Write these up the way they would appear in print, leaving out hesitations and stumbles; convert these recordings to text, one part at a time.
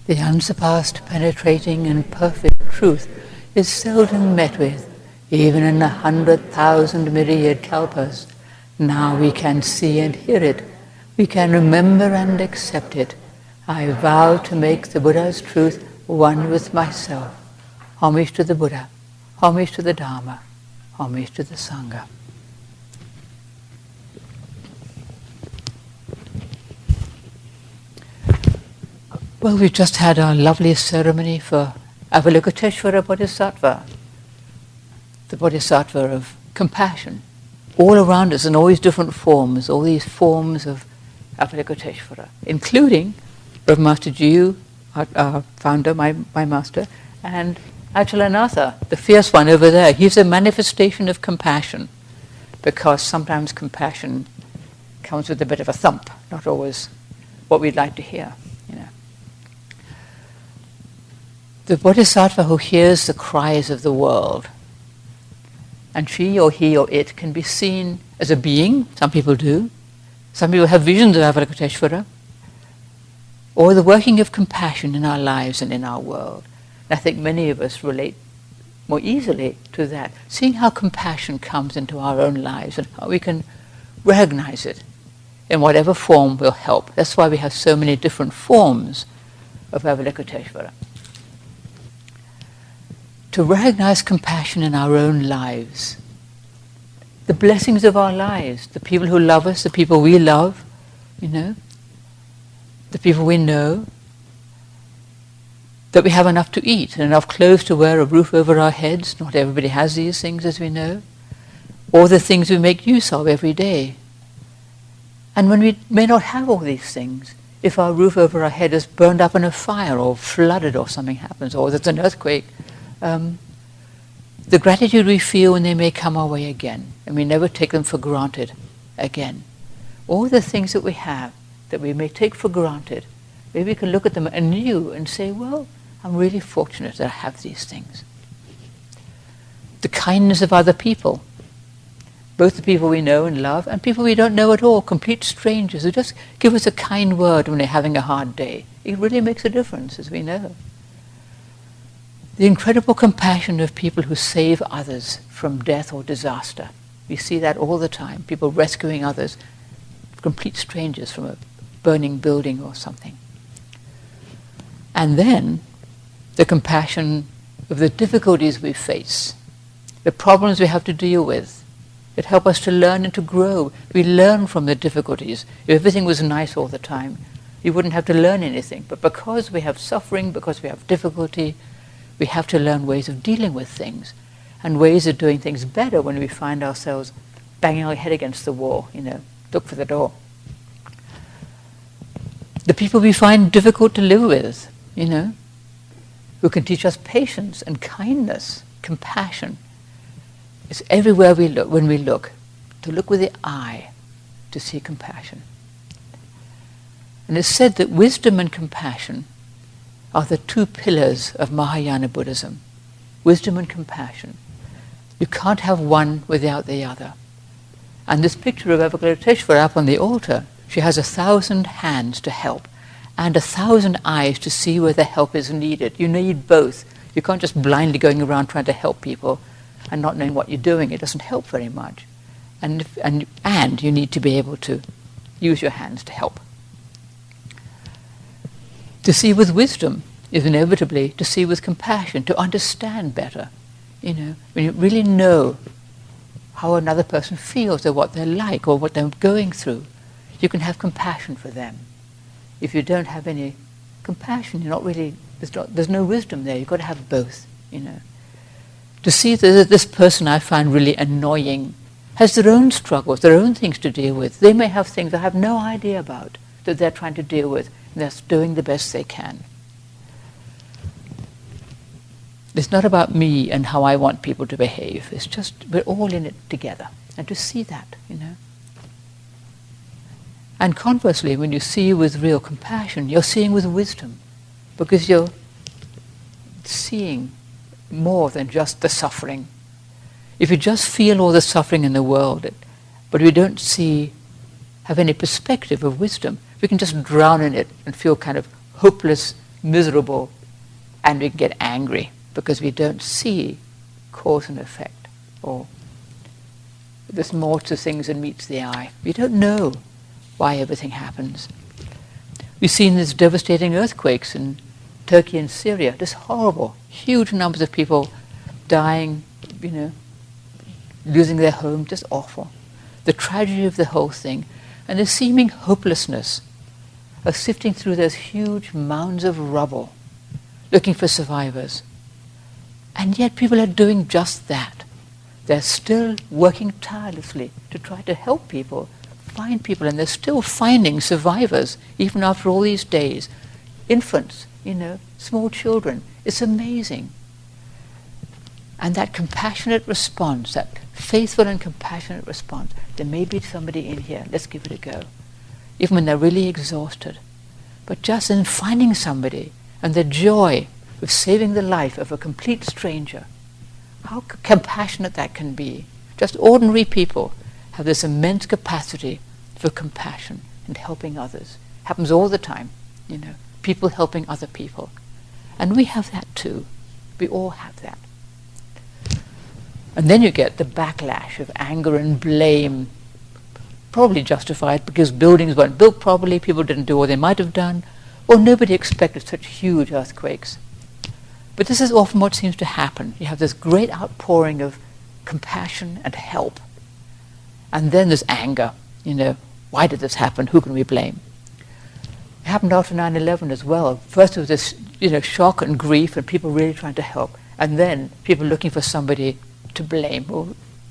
The unsurpassed, penetrating and perfect truth is seldom met with, even in 100,000 myriad kalpas. Now we can see and hear it. We can remember and accept it. I vow to make the Buddha's truth one with myself. Homage to the Buddha, homage to the Dharma, homage to the Sangha. Well, we've just had our lovely ceremony for Avalokiteshvara Bodhisattva, the Bodhisattva of compassion. All around us in all these different forms, all these forms of Avalokiteshvara, including Reverend Master Jiyu, our founder, my master, and Achalanatha, the fierce one over there. He's a manifestation of compassion, because sometimes compassion comes with a bit of a thump, not always what we'd like to hear. The Bodhisattva who hears the cries of the world, and she or he or it can be seen as a being, some people do. Some people have visions of Avalokiteshvara, or the working of compassion in our lives and in our world. And I think many of us relate more easily to that, seeing how compassion comes into our own lives and how we can recognize it in whatever form will help. That's why we have so many different forms of Avalokiteshvara. To recognize compassion in our own lives, the blessings of our lives, the people who love us, the people we love, the people we know, that we have enough to eat and enough clothes to wear, a roof over our heads. Not everybody has these things, as we know, or the things we make use of every day. And when we may not have all these things, if our roof over our head is burned up in a fire or flooded or something happens, or there's an earthquake, the gratitude we feel when they may come our way again, and we never take them for granted again. All the things that we have that we may take for granted, maybe we can look at them anew and say, well, I'm really fortunate that I have these things. The kindness of other people, both the people we know and love and people we don't know at all, complete strangers who just give us a kind word when they're having a hard day. It really makes a difference, as we know. The incredible compassion of people who save others from death or disaster. We see that all the time, people rescuing others, complete strangers from a burning building or something. And then the compassion of the difficulties we face, the problems we have to deal with, that help us to learn and to grow. We learn from the difficulties. If everything was nice all the time, you wouldn't have to learn anything. But because we have suffering, because we have difficulty, we have to learn ways of dealing with things and ways of doing things better when we find ourselves banging our head against the wall, look for the door. The people we find difficult to live with, who can teach us patience and kindness, compassion. It's everywhere we look, when we look, to look with the eye, to see compassion. And it's said that wisdom and compassion are the two pillars of Mahayana Buddhism. Wisdom and compassion. You can't have one without the other. And this picture of Avalokiteshvara up on the altar, she has 1,000 hands to help and 1,000 eyes to see where the help is needed. You need both. You can't just blindly going around trying to help people and not knowing what you're doing. It doesn't help very much. And you need to be able to use your hands to help. To see with wisdom is inevitably to see with compassion, to understand better. When you really know how another person feels or what they're like or what they're going through, you can have compassion for them. If you don't have any compassion, you're not really, there's no wisdom there. You've got to have both, To see that this person I find really annoying has their own struggles, their own things to deal with. They may have things I have no idea about that they're trying to deal with. They're doing the best they can. It's not about me and how I want people to behave. It's just we're all in it together. And to see that, And conversely, when you see with real compassion, you're seeing with wisdom, because you're seeing more than just the suffering. If you just feel all the suffering in the world, but we don't have any perspective of wisdom, we can just drown in it and feel kind of hopeless miserable, and we can get angry because we don't see cause and effect, or there's more to things than meets the eye. We don't know why everything happens. We've seen these devastating earthquakes in Turkey and Syria, just horrible, huge numbers of people dying, losing their home, just awful. The tragedy of the whole thing, and the seeming hopelessness of sifting through those huge mounds of rubble, looking for survivors. And yet people are doing just that. They're still working tirelessly to try to help people, find people, and they're still finding survivors, even after all these days. Infants, small children. It's amazing. And that compassionate response, that faithful and compassionate response, there may be somebody in here, let's give it a go. Even when they're really exhausted. But just in finding somebody and the joy of saving the life of a complete stranger, how compassionate that can be. Just ordinary people have this immense capacity for compassion and helping others. Happens all the time, people helping other people. And we have that too. We all have that. And then you get the backlash of anger and blame, probably justified because buildings weren't built properly, people didn't do what they might have done, or nobody expected such huge earthquakes. But this is often what seems to happen. You have this great outpouring of compassion and help. And then there's anger. Why did this happen? Who can we blame? It happened after 9/11 as well. First there was this, shock and grief and people really trying to help. And then people looking for somebody to blame. Or,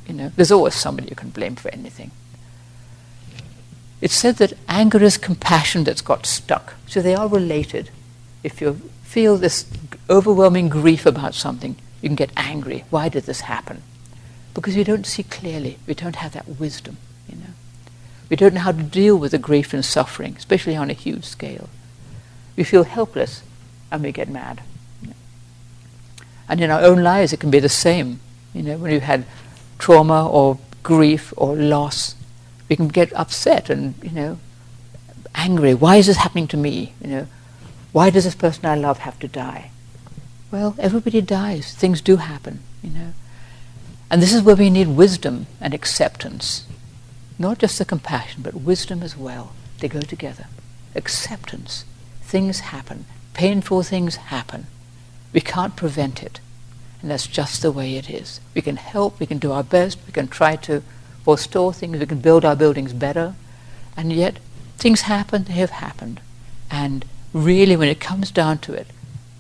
there's always somebody you can blame for anything. It's said that anger is compassion that's got stuck. So they are related. If you feel this overwhelming grief about something, you can get angry. Why did this happen? Because we don't see clearly. We don't have that wisdom, We don't know how to deal with the grief and suffering, especially on a huge scale. We feel helpless and we get mad. And in our own lives it can be the same. When we've had trauma or grief or loss, we can get upset and, angry. Why is this happening to me? Why does this person I love have to die? Well, everybody dies. Things do happen, And this is where we need wisdom and acceptance. Not just the compassion, but wisdom as well. They go together. Acceptance. Things happen. Painful things happen. We can't prevent it. And that's just the way it is. We can help, we can do our best, we can try to forestall things, we can build our buildings better. And yet, things happen, they have happened. And really, when it comes down to it,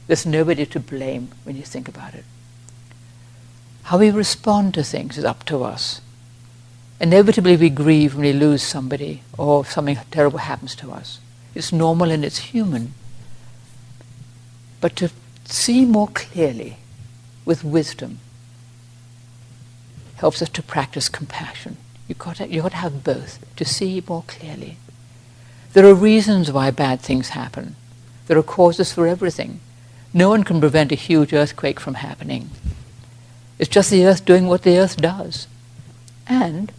there's nobody to blame when you think about it. How we respond to things is up to us. Inevitably we grieve when we lose somebody or something terrible happens to us. It's normal and it's human. But to see more clearly with wisdom helps us to practice compassion. You've got to have both to see more clearly. There are reasons why bad things happen. There are causes for everything. No one can prevent a huge earthquake from happening. It's just the earth doing what the earth does. And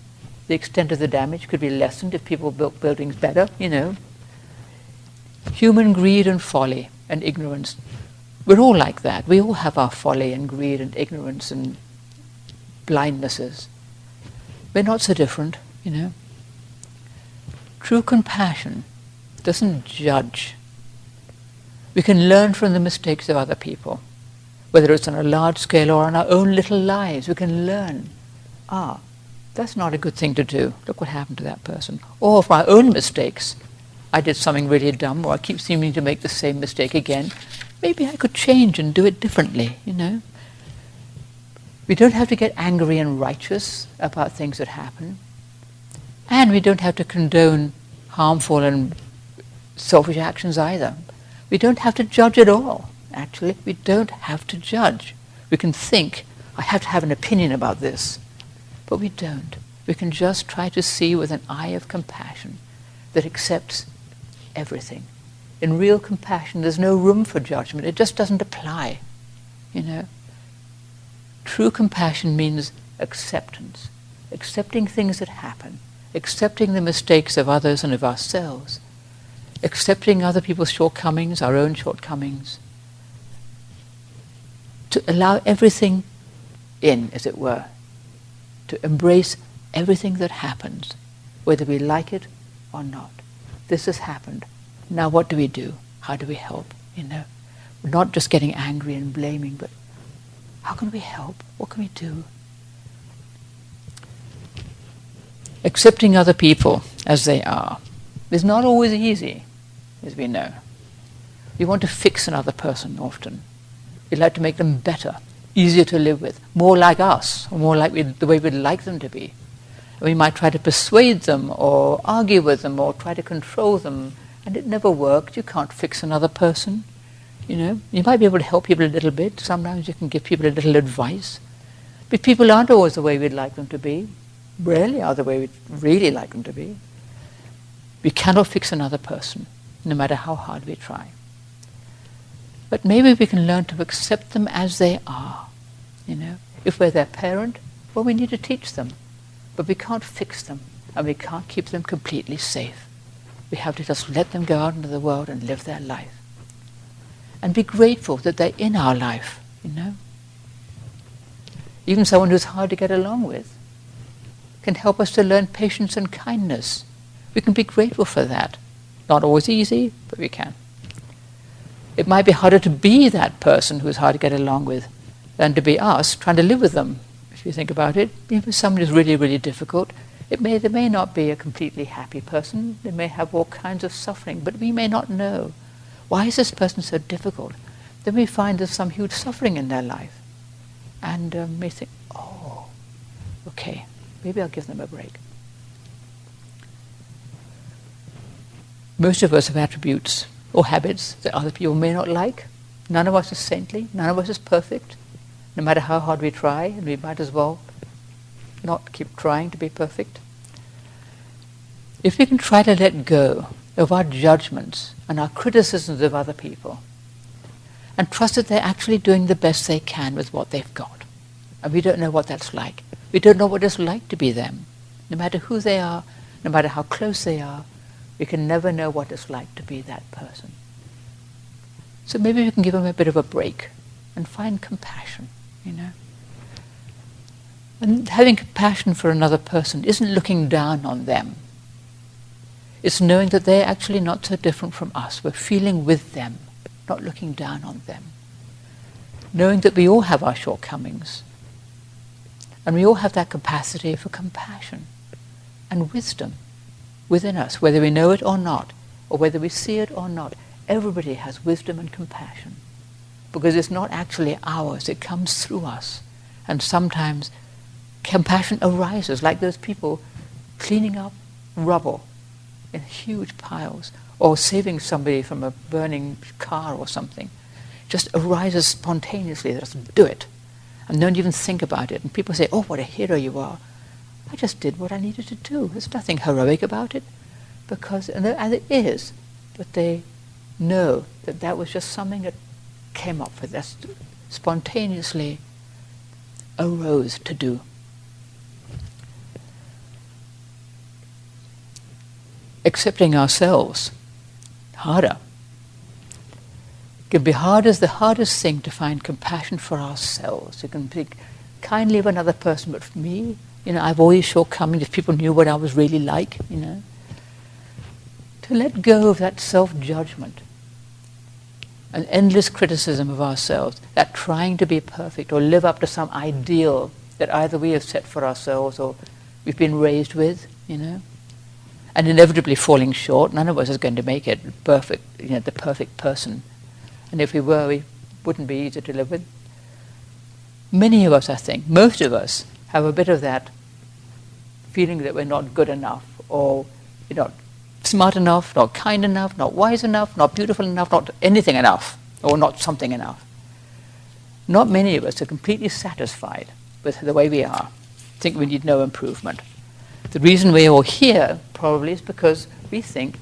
the extent of the damage could be lessened if people built buildings better, Human greed and folly and ignorance. We're all like that. We all have our folly and greed and ignorance and blindnesses. We're not so different, True compassion doesn't judge. We can learn from the mistakes of other people, whether it's on a large scale or on our own little lives. We can learn, that's not a good thing to do. Look what happened to that person. Or for our own mistakes. I did something really dumb, or I keep seeming to make the same mistake again. Maybe I could change and do it differently, We don't have to get angry and righteous about things that happen. And we don't have to condone harmful and selfish actions either. We don't have to judge at all, actually. We don't have to judge. We can think, I have to have an opinion about this. But we don't. We can just try to see with an eye of compassion that accepts everything. In real compassion, there's no room for judgment. It just doesn't apply, True compassion means acceptance. Accepting things that happen. Accepting the mistakes of others and of ourselves. accepting other people's shortcomings, our own shortcomings, to allow everything in, as it were, to embrace everything that happens, whether we like it or not. This has happened. Now what do we do? How do we help? We're not just getting angry and blaming, but how can we help? What can we do? Accepting other people as they are is not always easy, as we know. We want to fix another person often. We'd like to make them better, easier to live with, more like us, or more like the way we'd like them to be. We might try to persuade them or argue with them or try to control them, and it never worked. You can't fix another person. You might be able to help people a little bit. Sometimes you can give people a little advice. But people aren't always the way we'd like them to be. Rarely are the way we'd really like them to be. We cannot fix another person, no matter how hard we try. But maybe we can learn to accept them as they are. If we're their parent, well, we need to teach them. But we can't fix them, and we can't keep them completely safe. We have to just let them go out into the world and live their life. And be grateful that they're in our life, Even someone who's hard to get along with can help us to learn patience and kindness. We can be grateful for that. Not always easy, but we can. It might be harder to be that person who's hard to get along with than to be us trying to live with them. If you think about it, if somebody is really, really difficult, they may not be a completely happy person. They may have all kinds of suffering, but we may not know. Why is this person so difficult? Then we find there's some huge suffering in their life. And we think, oh, okay, maybe I'll give them a break. Most of us have attributes or habits that other people may not like. None of us is saintly. None of us is perfect. No matter how hard we try, and we might as well not keep trying to be perfect. If we can try to let go of our judgments and our criticisms of other people and trust that they're actually doing the best they can with what they've got. And we don't know what that's like. We don't know what it's like to be them. No matter who they are, no matter how close they are, we can never know what it's like to be that person. So maybe we can give them a bit of a break and find compassion, And having compassion for another person isn't looking down on them. It's knowing that they're actually not so different from us. We're feeling with them, not looking down on them. Knowing that we all have our shortcomings. And we all have that capacity for compassion and wisdom within us, whether we know it or not, or whether we see it or not. Everybody has wisdom and compassion, because it's not actually ours, it comes through us. And sometimes compassion arises, like those people cleaning up rubble in huge piles, or saving somebody from a burning car or something. Just arises spontaneously. They just do it and don't even think about it. And people say, oh, what a hero you are. I just did what I needed to do. There's nothing heroic about it, and it is, but they know that that was just something that came up with us, spontaneously arose to do. Accepting ourselves, harder. It can be hard as the hardest thing to find compassion for ourselves. You can think kindly of another person, but for me, I've always shortcomings. If people knew what I was really like, to let go of that self-judgment, an endless criticism of ourselves, that trying to be perfect or live up to some ideal that either we have set for ourselves or we've been raised with, and inevitably falling short. None of us is going to make it perfect, the perfect person. And if we were, we wouldn't be easy to live with. Many of us, I think, most of us, have a bit of that feeling that we're not good enough, or we're not smart enough, not kind enough, not wise enough, not beautiful enough, not anything enough, or not something enough. Not many of us are completely satisfied with the way we are. Think we need no improvement. The reason we're all here probably is because we think,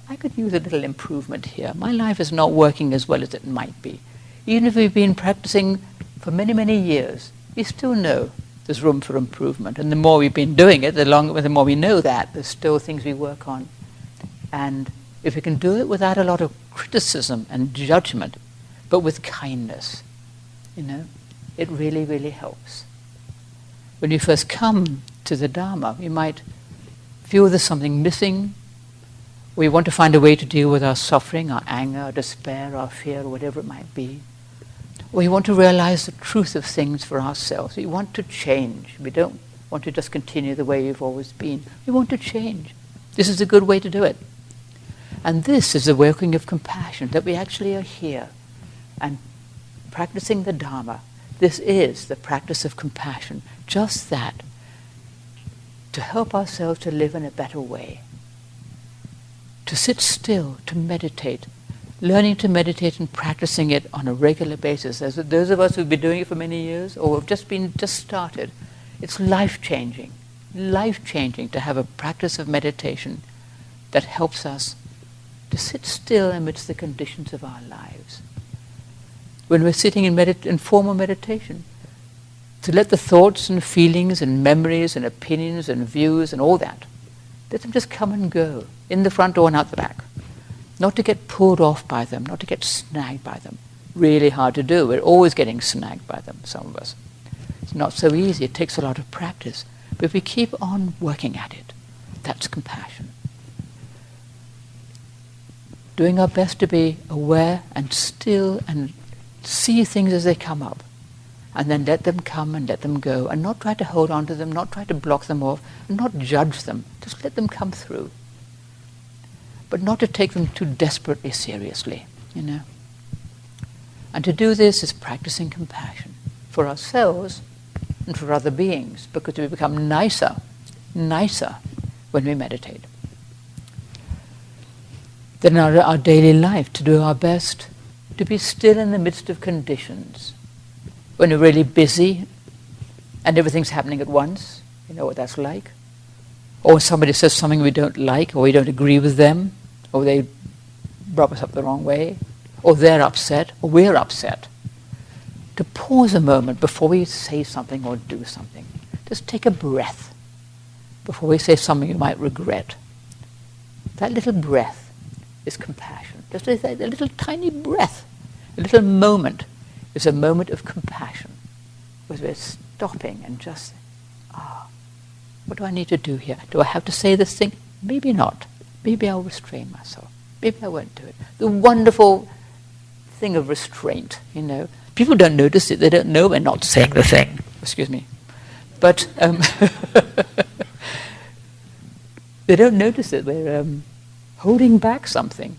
I could use a little improvement here. My life is not working as well as it might be. Even if we've been practicing for many, many years, we still know there's room for improvement. And the more we've been doing it, the more we know that, there's still things we work on. And if we can do it without a lot of criticism and judgment, but with kindness, it really, really helps. When you first come to the Dharma, you might feel there's something missing. We want to find a way to deal with our suffering, our anger, our despair, our fear, or whatever it might be. We want to realize the truth of things for ourselves. We want to change. We don't want to just continue the way you've always been. We want to change. This is a good way to do it. And this is the working of compassion, that we actually are here and practicing the Dharma. This is the practice of compassion, just that, to help ourselves to live in a better way. To sit still, to meditate, learning to meditate and practicing it on a regular basis. As those of us who've been doing it for many years or have just started, it's life-changing to have a practice of meditation that helps us to sit still amidst the conditions of our lives. When we're sitting in formal meditation, to let the thoughts and feelings and memories and opinions and views and all that, let them just come and go, in the front door and out the back. Not to get pulled off by them, not to get snagged by them. Really hard to do. We're always getting snagged by them, some of us. It's not so easy. It takes a lot of practice. But if we keep on working at it, that's compassion. Doing our best to be aware and still and see things as they come up. And then let them come and let them go, and not try to hold on to them, not try to block them off, and not judge them. Just let them come through. But not to take them too desperately seriously, And to do this is practicing compassion for ourselves and for other beings, because we become nicer when we meditate. Then in our daily life, to do our best to be still in the midst of conditions. When we're really busy and everything's happening at once, you know what that's like. Or somebody says something we don't like, or we don't agree with them, or they rub us up the wrong way, or they're upset, or we're upset. To pause a moment before we say something or do something. Just take a breath before we say something you might regret. That little breath is compassion. Just a little tiny breath, a little moment is a moment of compassion, where we're stopping and just, what do I need to do here? Do I have to say this thing? Maybe not. Maybe I'll restrain myself. Maybe I won't do it. The wonderful thing of restraint, People don't notice it. They don't know we're not saying the thing. Excuse me. But they don't notice it. We're holding back something.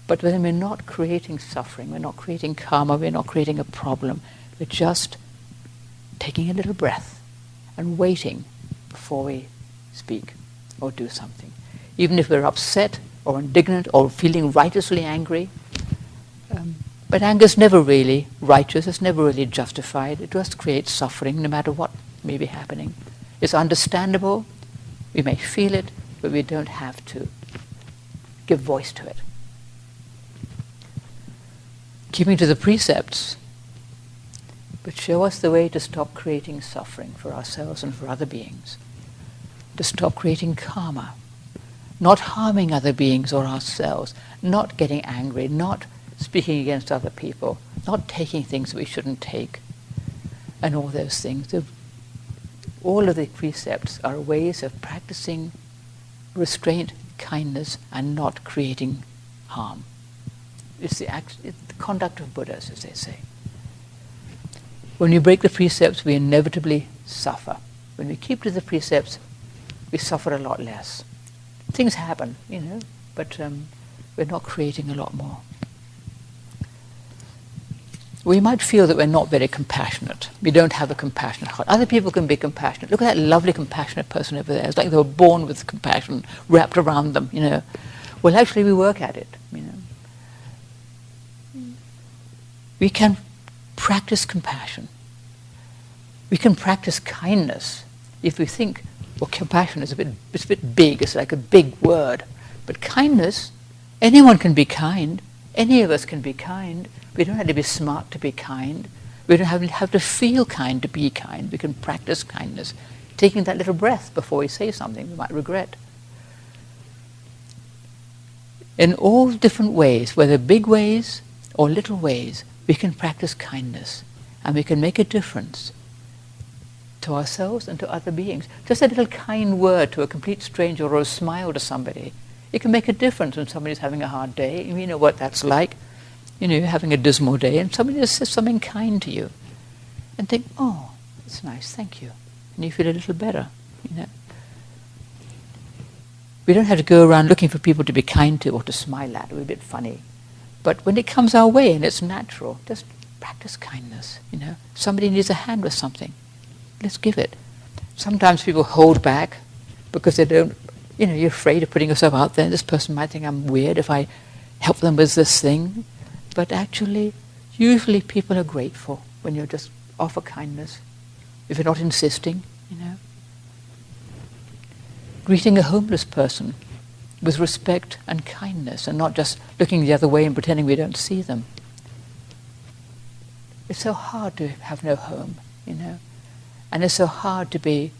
But then we're not creating suffering. We're not creating karma. We're not creating a problem. We're just taking a little breath and waiting before we speak or do something. Even if we're upset or indignant or feeling righteously angry, but anger is never really righteous, it's never really justified. It just creates suffering no matter what may be happening. It's understandable, we may feel it, but we don't have to give voice to it. Keeping to the precepts, but show us the way to stop creating suffering for ourselves and for other beings. To stop creating karma, not harming other beings or ourselves, not getting angry, not speaking against other people, not taking things we shouldn't take, and all those things. All of the precepts are ways of practicing restraint, kindness, and not creating harm. It's the conduct of Buddhas, as they say. When we break the precepts, we inevitably suffer. When we keep to the precepts, we suffer a lot less. Things happen, but we're not creating a lot more. We might feel that we're not very compassionate. We don't have a compassionate heart. Other people can be compassionate. Look at that lovely compassionate person over there. It's like they were born with compassion wrapped around them, Well, actually, we work at it, We can practice compassion. We can practice kindness. If we think, compassion is it's a bit big, it's like a big word. But kindness, anyone can be kind. Any of us can be kind. We don't have to be smart to be kind. We don't have to feel kind to be kind. We can practice kindness. Taking that little breath before we say something we might regret. In all different ways, whether big ways or little ways, we can practice kindness, and we can make a difference to ourselves and to other beings. Just a little kind word to a complete stranger, or a smile to somebody, it can make a difference when somebody's having a hard day. You know what that's like. You know, you're having a dismal day, and somebody just says something kind to you, and think, oh, that's nice, thank you. And you feel a little better, you know. We don't have to go around looking for people to be kind to or to smile at. It would be a bit funny. But when it comes our way and it's natural, just practice kindness, you know. Somebody needs a hand with something. Let's give it. Sometimes people hold back because they don't, you know, you're afraid of putting yourself out there. This person might think I'm weird if I help them with this thing. But actually, usually people are grateful when you just offer kindness, if you're not insisting, you know. Greeting a homeless person with respect and kindness, and not just looking the other way and pretending we don't see them. It's so hard to have no home, you know, and it's so hard to be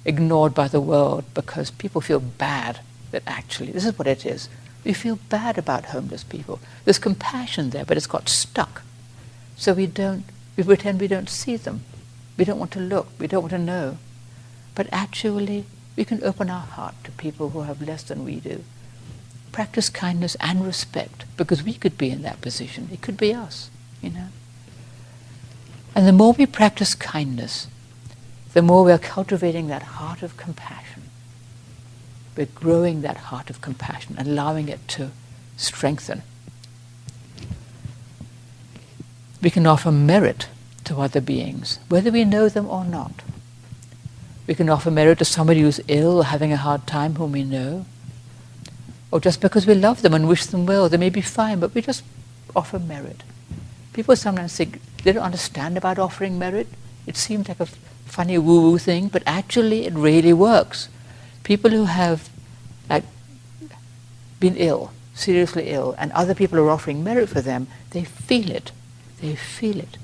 ignored by the world because people feel bad that actually, this is what it is, we feel bad about homeless people. There's compassion there, but it's got stuck. So we pretend we don't see them. We don't want to look, we don't want to know. But actually, we can open our heart to people who have less than we do. Practice kindness and respect, because we could be in that position. It could be us, you know. And the more we practice kindness, the more we are cultivating that heart of compassion. We're growing that heart of compassion, allowing it to strengthen. We can offer merit to other beings, whether we know them or not. We can offer merit to somebody who's ill or having a hard time whom we know. Or just because we love them and wish them well, they may be fine, but we just offer merit. People sometimes think they don't understand about offering merit. It seems like a funny woo-woo thing, but actually it really works. People who have been ill, seriously ill, and other people are offering merit for them, they feel it. They feel it.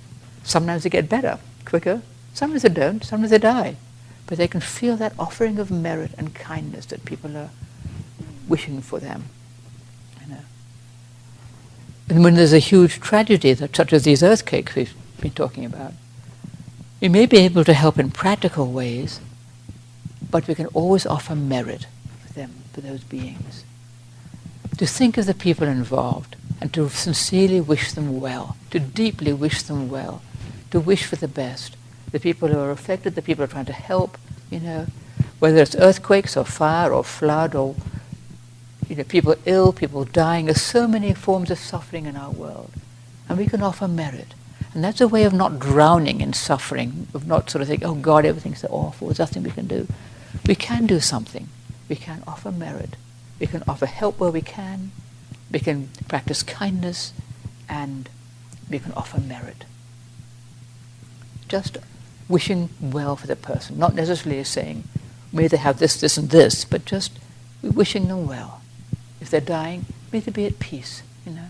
Sometimes they get better, quicker. Sometimes they don't. Sometimes they die. But they can feel that offering of merit and kindness that people are wishing for them. You know. And when there's a huge tragedy, such as these earthquakes we've been talking about, we may be able to help in practical ways, but we can always offer merit for them, for those beings. To think of the people involved and to sincerely wish them well, to deeply wish them well, to wish for the best. The people who are affected, the people who are trying to help, you know, whether it's earthquakes or fire or flood or, you know, people ill, people dying. There's so many forms of suffering in our world. And we can offer merit. And that's a way of not drowning in suffering, of not sort of thinking, oh God, everything's so awful, there's nothing we can do. We can do something. We can offer merit. We can offer help where we can. We can practice kindness, and we can offer merit. Just wishing well for the person, not necessarily saying, may they have this, this, and this, but just wishing them well. If they're dying, may they be at peace, you know.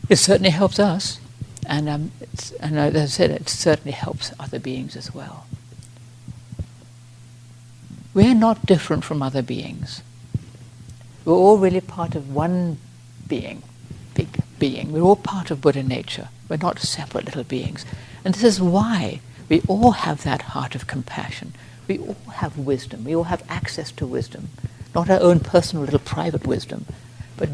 It certainly helps us, and as I said, it certainly helps other beings as well. We're not different from other beings. We're all really part of one being, big being. We're all part of Buddha nature. We're not separate little beings. And this is why we all have that heart of compassion. We all have wisdom. We all have access to wisdom. Not our own personal little private wisdom, but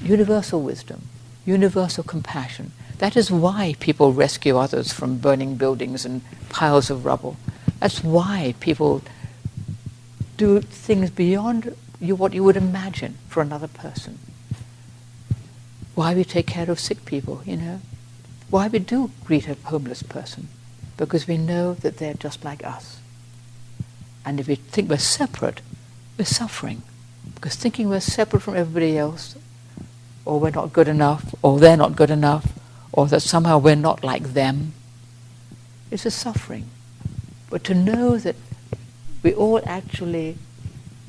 universal wisdom, universal compassion. That is why people rescue others from burning buildings and piles of rubble. That's why people do things beyond what you would imagine for another person. Why we take care of sick people, you know. Why we do greet a homeless person. Because we know that they're just like us. And if we think we're separate, we're suffering. Because thinking we're separate from everybody else, or we're not good enough, or they're not good enough, or that somehow we're not like them, is a suffering. But to know that we're all actually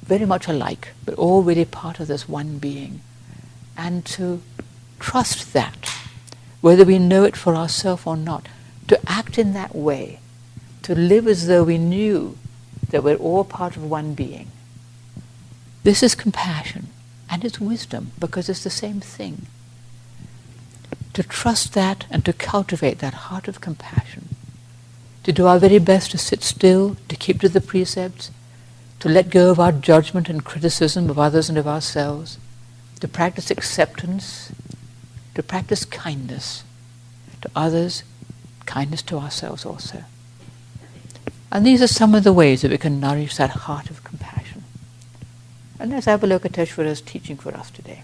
very much alike, but all really part of this one being, and to trust that, whether we know it for ourselves or not, to act in that way, to live as though we knew that we're all part of one being. This is compassion, and it's wisdom, because it's the same thing. To trust that and to cultivate that heart of compassion, to do our very best to sit still, to keep to the precepts, to let go of our judgment and criticism of others and of ourselves, to practice acceptance, to practice kindness to others, kindness to ourselves also. And these are some of the ways that we can nourish that heart of compassion. And that's Avalokiteshvara's teaching for us today.